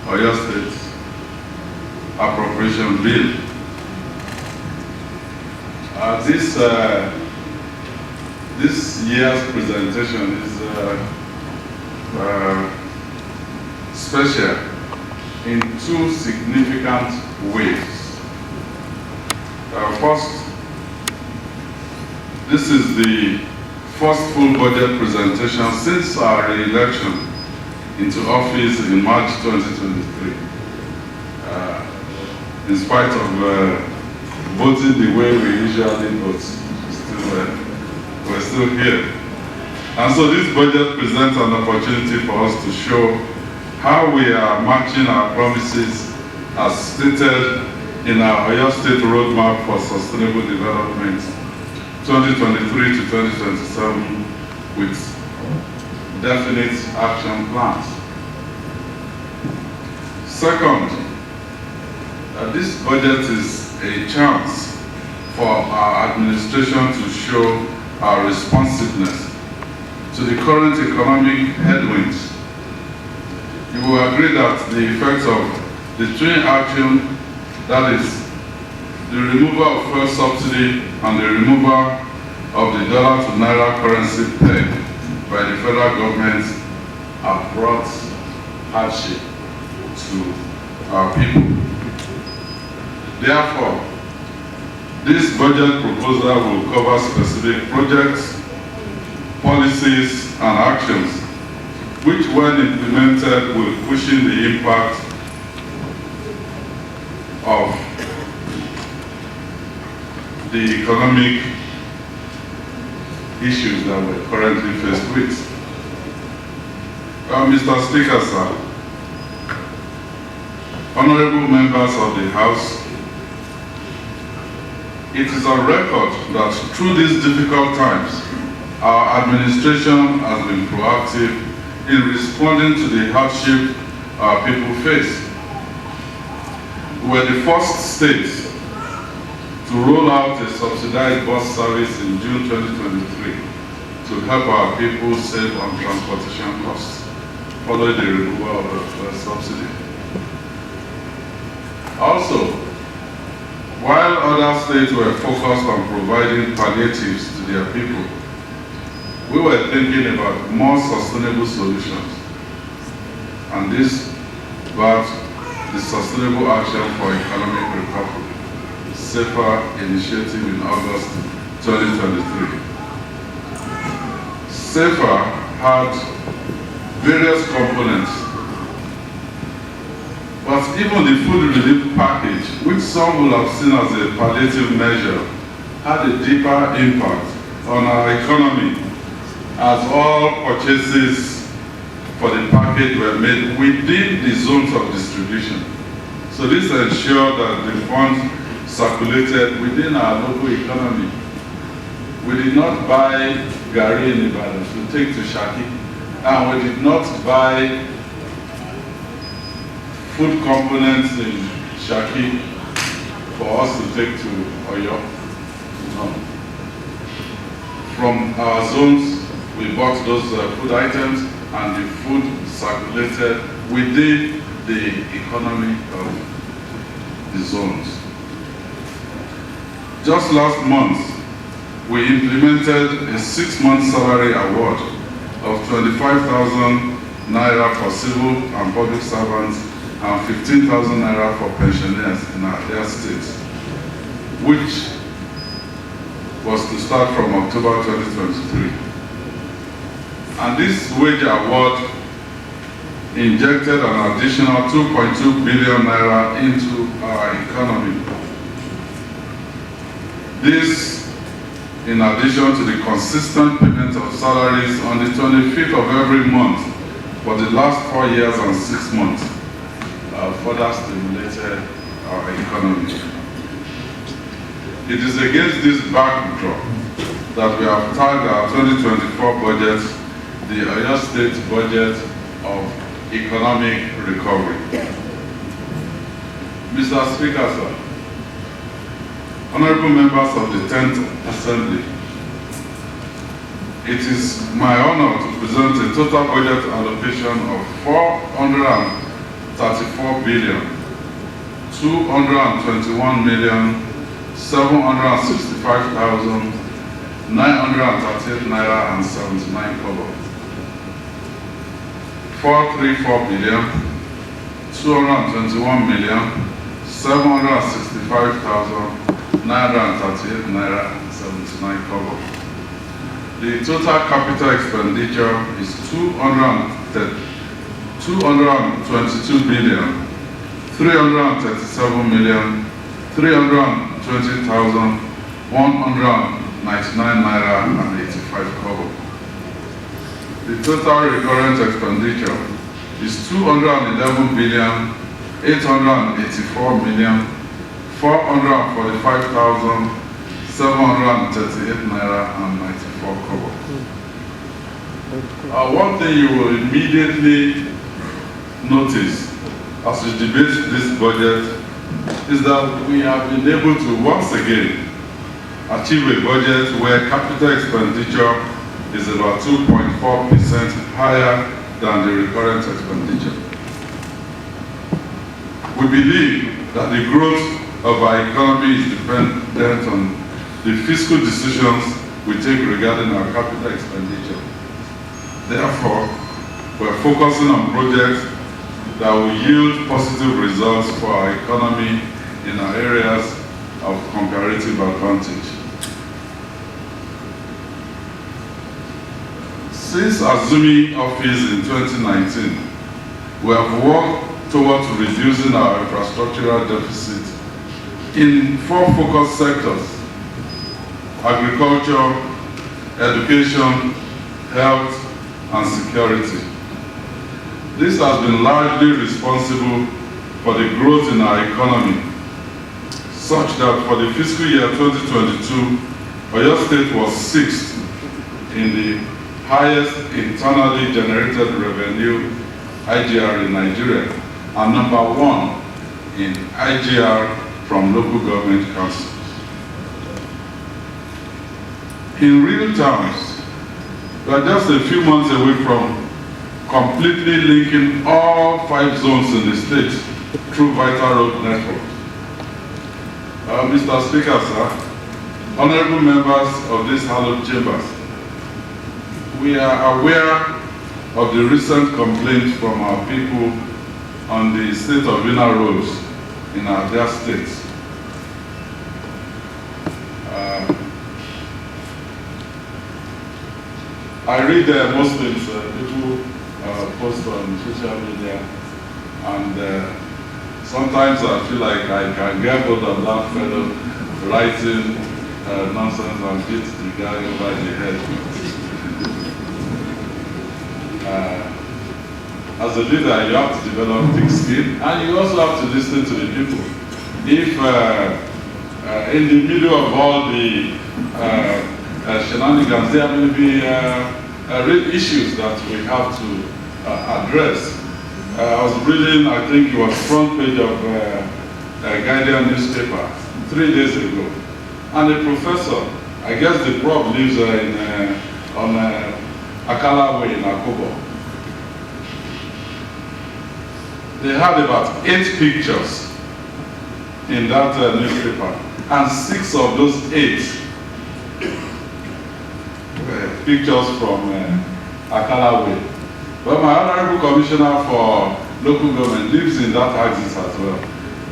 Oyo State Appropriation Bill. This year's presentation is special in two significant ways. First, this is the first full budget presentation since our re-election into office in March 2023. In spite of voting the way we usually vote, we're still here. And so this budget presents an opportunity for us to show how we are matching our promises as stated in our Oyo State Roadmap for Sustainable Development 2023 to 2027 with definite action plans. Second, this budget is a chance for our administration to show our responsiveness to the current economic headwinds. You will agree that the effects of the twin action, that is, the removal of fuel subsidy and the removal of the dollar to naira currency peg by the federal government, have brought hardship to our people. Therefore, this budget proposal will cover specific projects, policies, and actions, which when implemented will cushion the impact of the economic issues that we're currently faced with. Mr. Speaker, sir, honorable members of the House, it is on record that through these difficult times, our administration has been proactive in responding to the hardship our people face. We were the first state to roll out a subsidized bus service in June 2023 to help our people save on transportation costs following the removal of the subsidy. Also, while other states were focused on providing palliatives to their people, we were thinking about more sustainable solutions. And this brought the Sustainable Action for Economic Recovery, SAFER initiative in August 2023. SAFER had various components, but even the food relief package, which some will have seen as a palliative measure, had a deeper impact on our economy, as all purchases for the package were made within the zones of distribution. So this ensured that the funds circulated within our local economy. We did not buy Gari in Ibadan to take to Shaki, and we did not buy food components in Shaki for us to take to Oyo. No. From our zones, we bought those food items, and the food circulated within the economy of the zones. Just last month, we implemented a 6-month salary award of 25,000 naira for civil and public servants and 15,000 naira for pensioners in their states, which was to start from October 2023. And this wage award injected an additional 2.2 billion naira into our economy. This, in addition to the consistent payment of salaries on the 25th of every month for the last 4 years and 6 months, further stimulated our economy. It is against this backdrop that we have tagged our 2024 budget the Oyo State Budget of Economic Recovery. Mr. Speaker, sir, honorable members of the 10th Assembly, it is my honor to present a total budget allocation of 434 billion 221 million 765,938 naira and 79 kobo. 434 billion 221 million 765,938 naira and 79 kobo. The total capital expenditure is 222 billion 337 million 320,199 naira and 85 kobo. The total recurrent expenditure is 211 billion 884 million 445,738 naira and 94 kobo. One thing you will immediately notice as we debate this budget is that we have been able to once again achieve a budget where capital expenditure is about 2.4% higher than the recurrent expenditure. We believe that the growth of our economy is dependent on the fiscal decisions we take regarding our capital expenditure. Therefore, we're focusing on projects that will yield positive results for our economy in our areas of comparative advantage. Since assuming office in 2019, we have worked towards reducing our infrastructural deficit in 4 focus sectors: agriculture, education, health, and security. This has been largely responsible for the growth in our economy, such that for the fiscal year 2022, Oyo State was 6th in the highest internally generated revenue IGR in Nigeria, and number 1 in IGR from local government councils. In real terms, we are just a few months away from completely linking all 5 zones in the state through vital road network. Mr. Speaker, sir, honorable members of this hallowed chambers, we are aware of the recent complaints from our people on the state of inner roads in our dear states. I read most things people post on social media, and sometimes I feel like I can get hold of that fellow writing nonsense and beat the guy over the head. As a leader, you have to develop thick skin, and you also have to listen to the people. If in the middle of all the shenanigans, there will be real issues that we have to address. I was reading, I think it was front page of Guardian newspaper 3 days ago, and the professor, I guess the prof lives on Akala Way in Akobo. They had about 8 pictures in that newspaper, and 6 of those 8 pictures from Akala Way. But my honorable commissioner for local government lives in that axis as well.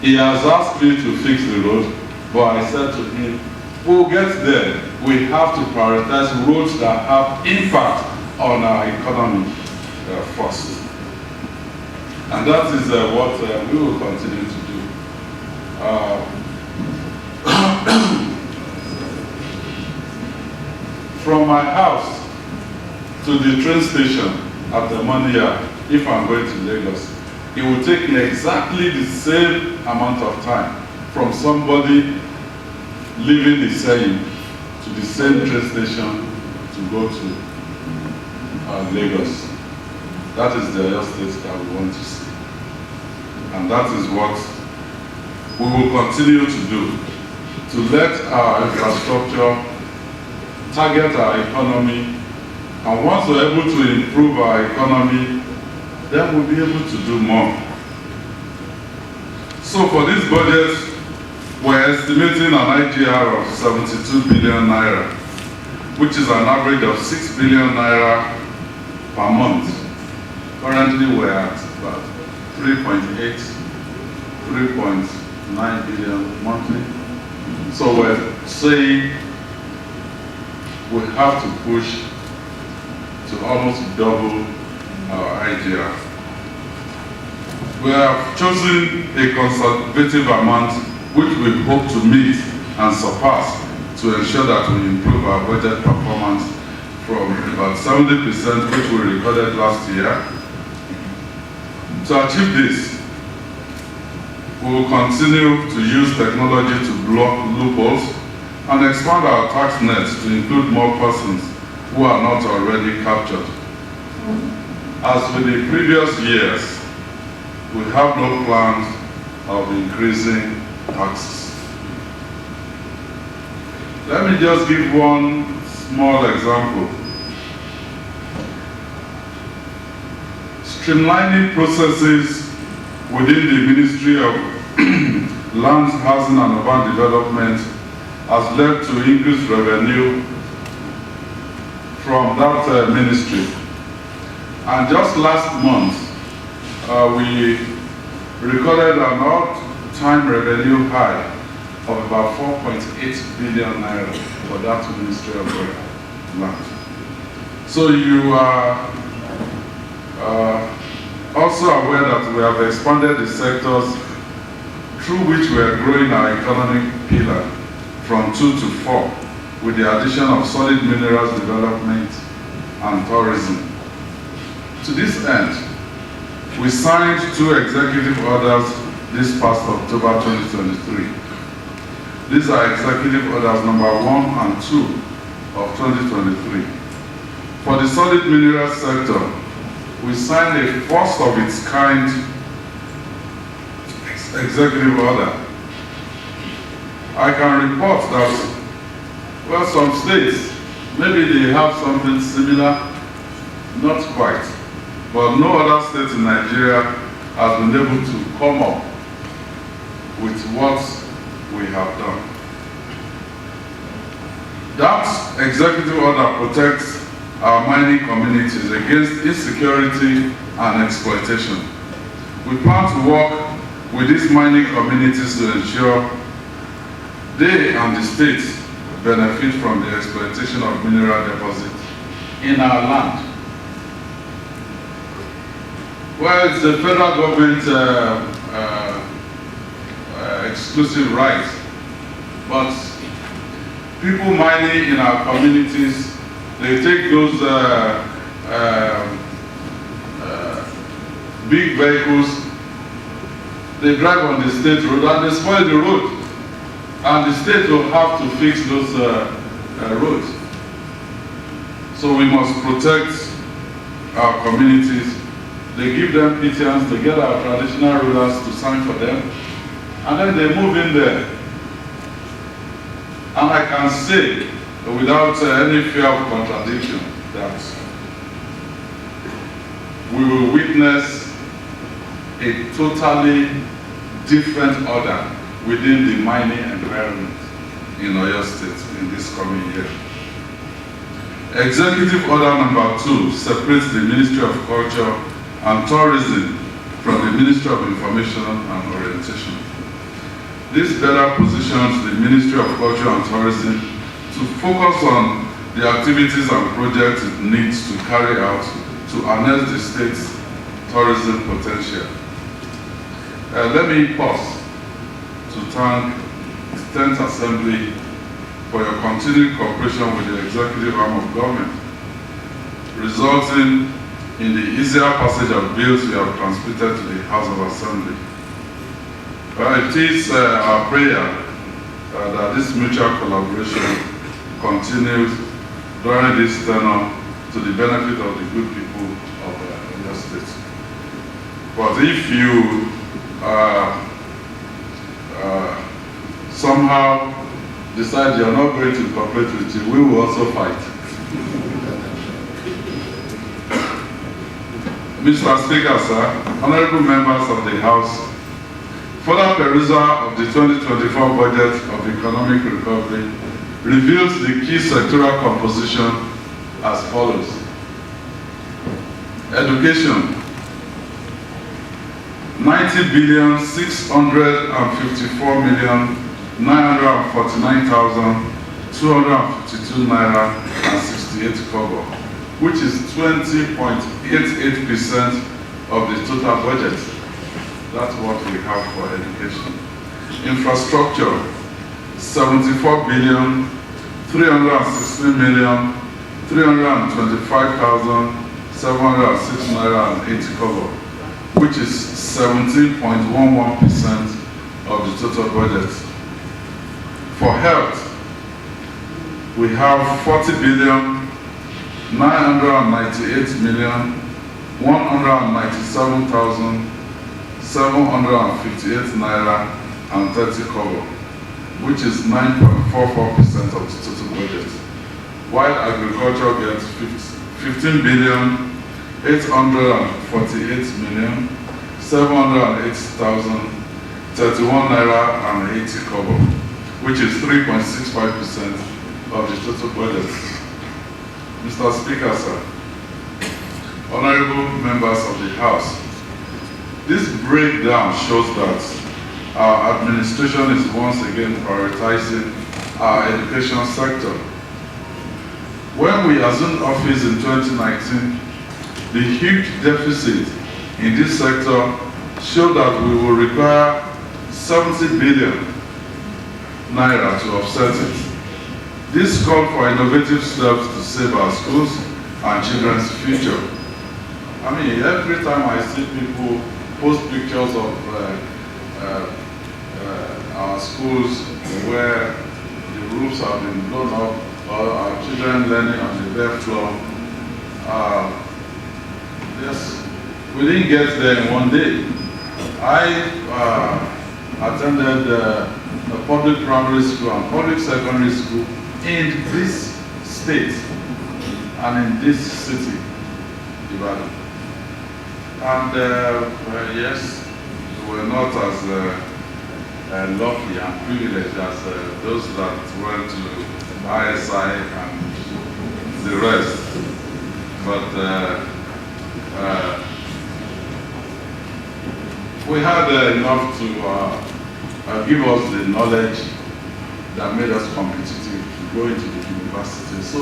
He has asked me to fix the road, but I said to him, we'll get there. We have to prioritize roads that have impact on our economy first. And that is what we will continue to do. From my house to the train station at the Mania, if I'm going to Lagos, it will take me exactly the same amount of time from somebody leaving the same to the same train station to go to Lagos. That is the Oyo State that we want to see. And that is what we will continue to do, to let our infrastructure target our economy And once we're able to improve our economy, then we'll be able to do more. So for this budget, we're estimating an IGR of 72 billion naira, which is an average of 6 billion naira per month. Currently, we're at about 3.8, 3.9 billion monthly. So we're saying we have to push to almost double our IGR. We have chosen a conservative amount which we hope to meet and surpass to ensure that we improve our budget performance from about 70% which we recorded last year. To achieve this, we will continue to use technology to block loopholes and expand our tax net to include more persons who are not already captured. As with the previous years, we have no plans of increasing taxes. Let me just give one small example. Streamlining processes within the Ministry of Lands, Housing and Urban Development has led to increased revenue from that ministry. And just last month, we recorded an all-time revenue high of about 4.8 billion naira for that Ministry of Land. So you are also aware that we have expanded the sectors through which we are growing our economic pillar from 2 to 4 with the addition of solid minerals development and tourism. To this end, we signed 2 executive orders this past October 2023. These are executive orders number 1 and 2 of 2023. For the solid minerals sector, we signed a first of its kind executive order. I can report that, well, some states, maybe they have something similar, not quite, but no other state in Nigeria has been able to come up with what we have done. That executive order protects our mining communities against insecurity and exploitation. We plan to work with these mining communities to ensure they and the state benefit from the exploitation of mineral deposits in our land. Well, it's the federal government exclusive right, but people mining in our communities, they take those big vehicles, they drive on the state road and they spoil the road. And the state will have to fix those roads. So we must protect our communities. They give them petitions, they get our traditional rulers to sign for them, and then they move in there. And I can say, without any fear of contradiction, that we will witness a totally different order within the mining environment in Oyo State in this coming year. Executive Order number 2 separates the Ministry of Culture and Tourism from the Ministry of Information and Orientation. This better positions the Ministry of Culture and Tourism to focus on the activities and projects it needs to carry out to harness the state's tourism potential. Let me pause to thank the 10th Assembly for your continued cooperation with the executive arm of government, resulting in the easier passage of bills we have transmitted to the House of Assembly. It is our prayer that this mutual collaboration continues during this tenure to the benefit of the good people of your state. But if you somehow decide you're not going to cooperate with you, we will also fight. Mr. Speaker, sir, honorable members of the House, further perusal of the 2024 budget of economic recovery reveals the key sectoral composition as follows. Education, 90,654,949,252 naira and 68 kobo, which is 20.88% of the total budget. That's what we have for education. Infrastructure, 74,316,325,706 naira and 80 kobo, which is 17.11% of the total budget. For health, we have 40,998,197,758 naira and 30 kobo, which is 9.44% of the total budget. While agriculture gets 15,848,708,031 naira and 80 kobo, which is 3.65% of the total budget. Mr. Speaker, sir, honorable members of the House, this breakdown shows that our administration is once again prioritizing our education sector. When we assumed office in 2019, the huge deficit in this sector showed that we will require 70 billion naira to offset it. This called for innovative steps to save our schools and children's future. I mean, every time I see people post pictures of our schools where the roofs have been blown up, or our children learning on the bare floor, yes, we didn't get there in one day. I attended a public primary school and public secondary school in this state and in this city, Ibadan. And yes, we were not as lucky and privileged as those that went to ISI and the rest. But we had enough to give us the knowledge that made us competitive to go into the university. So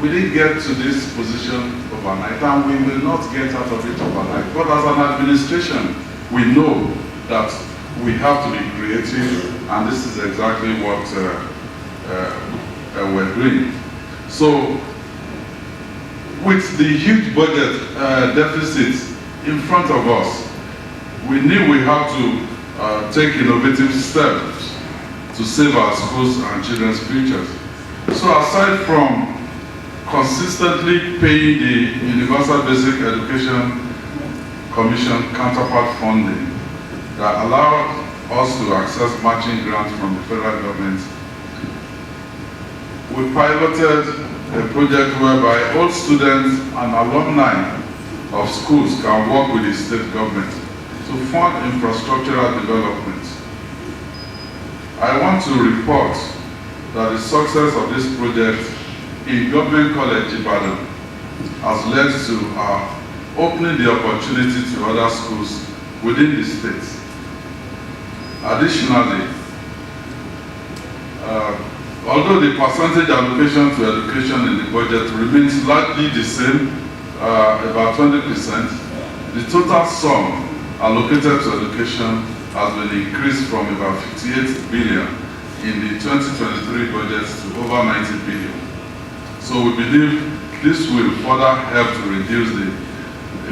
we didn't get to this position overnight, and we will not get out of it overnight. But as an administration, we know that we have to be creative, and this is exactly what we're doing. So, with the huge budget deficits in front of us, we knew we had to take innovative steps to save our schools and children's futures. So aside from consistently paying the Universal Basic Education Commission counterpart funding that allowed us to access matching grants from the federal government, we piloted a project whereby all students and alumni of schools can work with the state government to fund infrastructural development. I want to report that the success of this project in Government College Ibadan has led to opening the opportunity to other schools within the state. Additionally, although the percentage allocation to education in the budget remains largely the same, about 20%, the total sum allocated to education has been increased from about 58 billion in the 2023 budget to over 90 billion. So we believe this will further help to reduce the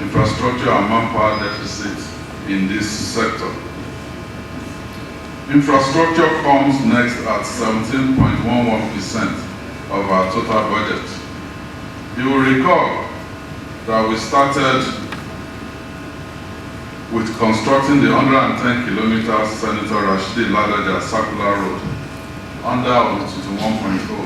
infrastructure and manpower deficit in this sector. Infrastructure comes next at 17.11% of our total budget. You will recall that we started with constructing the 110 kilometers Senator Rashidi Ladaja Circular Road under Olututu 1.0,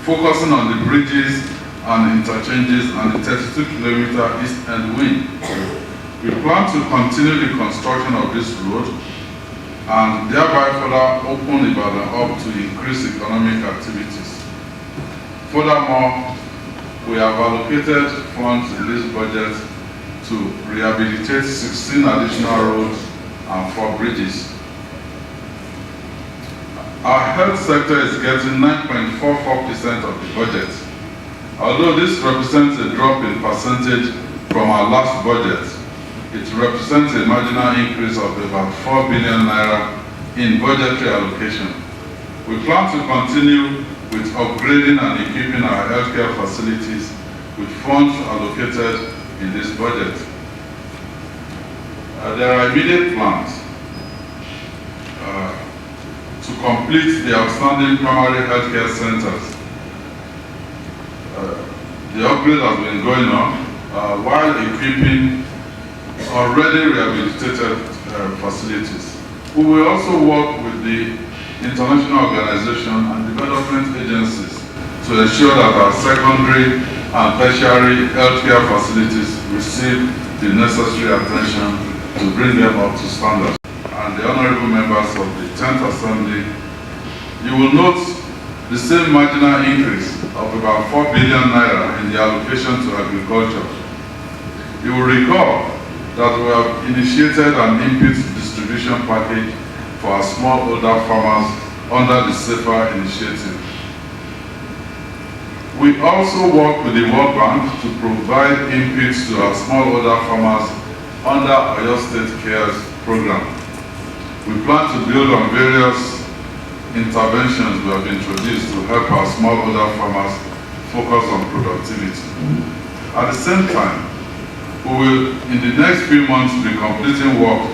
focusing on the bridges and interchanges and the 32-kilometer East End Wing. We plan to continue the construction of this road and thereby further open Ibadan up to increase economic activities. Furthermore, we have allocated funds in this budget to rehabilitate 16 additional roads and 4 bridges. Our health sector is getting 9.44% of the budget. Although this represents a drop in percentage from our last budget, it represents a marginal increase of about 4 billion naira in budgetary allocation. We plan to continue with upgrading and equipping our healthcare facilities with funds allocated in this budget. There are immediate plans to complete the outstanding primary healthcare centers. The upgrade has been going on while equipping already rehabilitated facilities. We will also work with the international organization and development agencies to ensure that our secondary and tertiary healthcare facilities receive the necessary attention to bring them up to standard. And the honorable members of the 10th Assembly, you will note the same marginal increase of about 4 billion naira in the allocation to agriculture. You will recall that we have initiated an input distribution package for our smallholder farmers under the SAFER initiative. We also work with the World Bank to provide inputs to our smallholder farmers under Oyo State Cares program. We plan to build on various interventions we have introduced to help our smallholder farmers focus on productivity. At the same time, we will, in the next few months, be completing work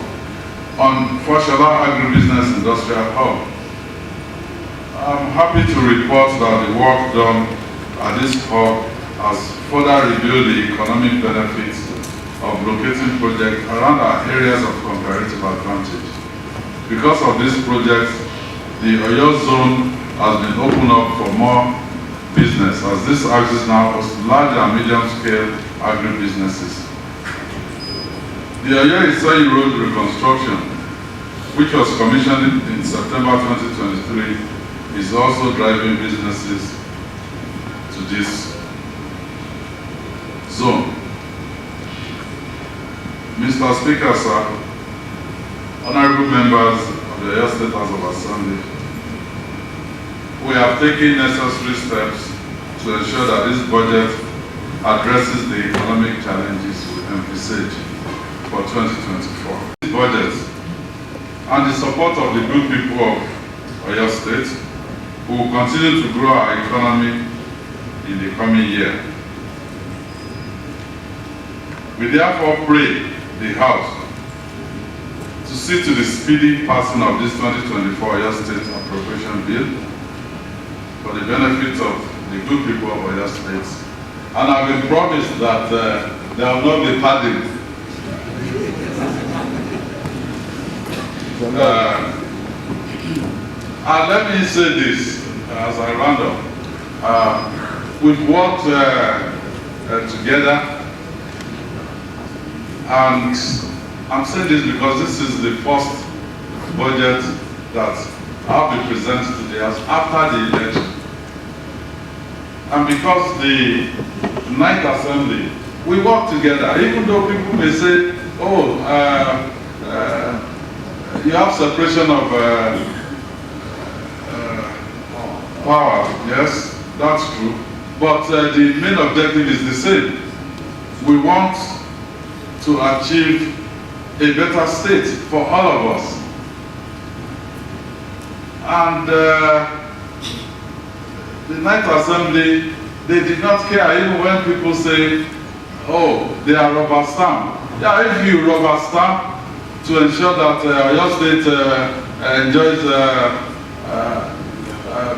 on Fashola Agribusiness Industrial Hub. I'm happy to report that the work done at this hub has further revealed the economic benefits of locating projects around our areas of comparative advantage. Because of this project, the Oyo zone has been opened up for more business, as this axis now hosts large and medium-scale agribusinesses. The Oyo-Iseyin Road reconstruction, which was commissioned in September 2023, is also driving businesses to this zone. Mr. Speaker, sir, honorable members of the Oyo State House of Assembly, we have taken necessary steps to ensure that this budget addresses the economic challenges we envisage for 2024. This budget and the support of the good people of Oyo State, we will continue to grow our economy in the coming year. We therefore pray the House to see to the speedy passing of this 2024 Oyo State Appropriation Bill for the benefit of the good people of Oyo State. And I've been promised that there will not be padding. And let me say this as I round up. We've worked together, and I'm saying this because this is the first budget that I'll be presented to the House after the election. And because the 9th Assembly, we work together, even though people may say, oh, you have separation of power. Yes, that's true. But the main objective is the same. We want to achieve a better state for all of us. And the 9th Assembly, they did not care even when people say, oh, they are rubber stamp. Yeah, if you rubber stamp to ensure that your state enjoys a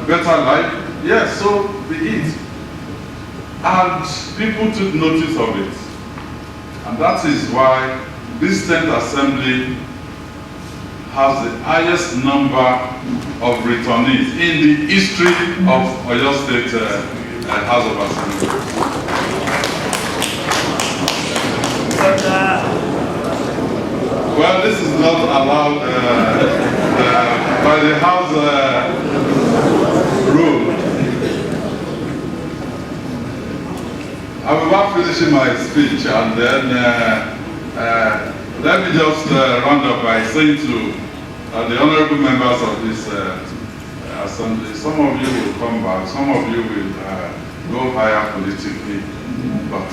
better life, yes, so be it. And people took notice of it. And that is why this 10th Assembly has the highest number of returnees in the history of Oyo State House of Assembly. Well, this is not allowed by the House rule. I'm about finishing my speech, and then let me just round up by saying to the honorable members of this assembly, some of you will come back, some of you will go higher politically, but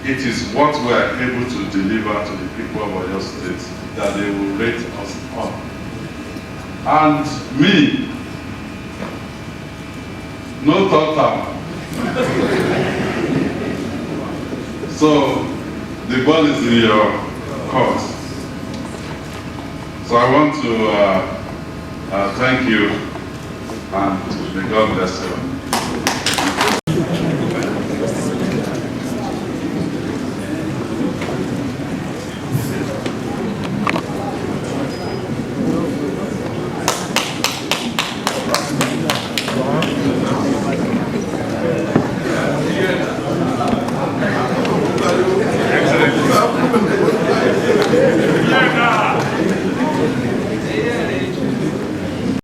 it is what we are able to deliver to the people of Oyo State that they will rate us on. And me, no third term. So the ball is in your court. So I want to thank you, and may God bless you.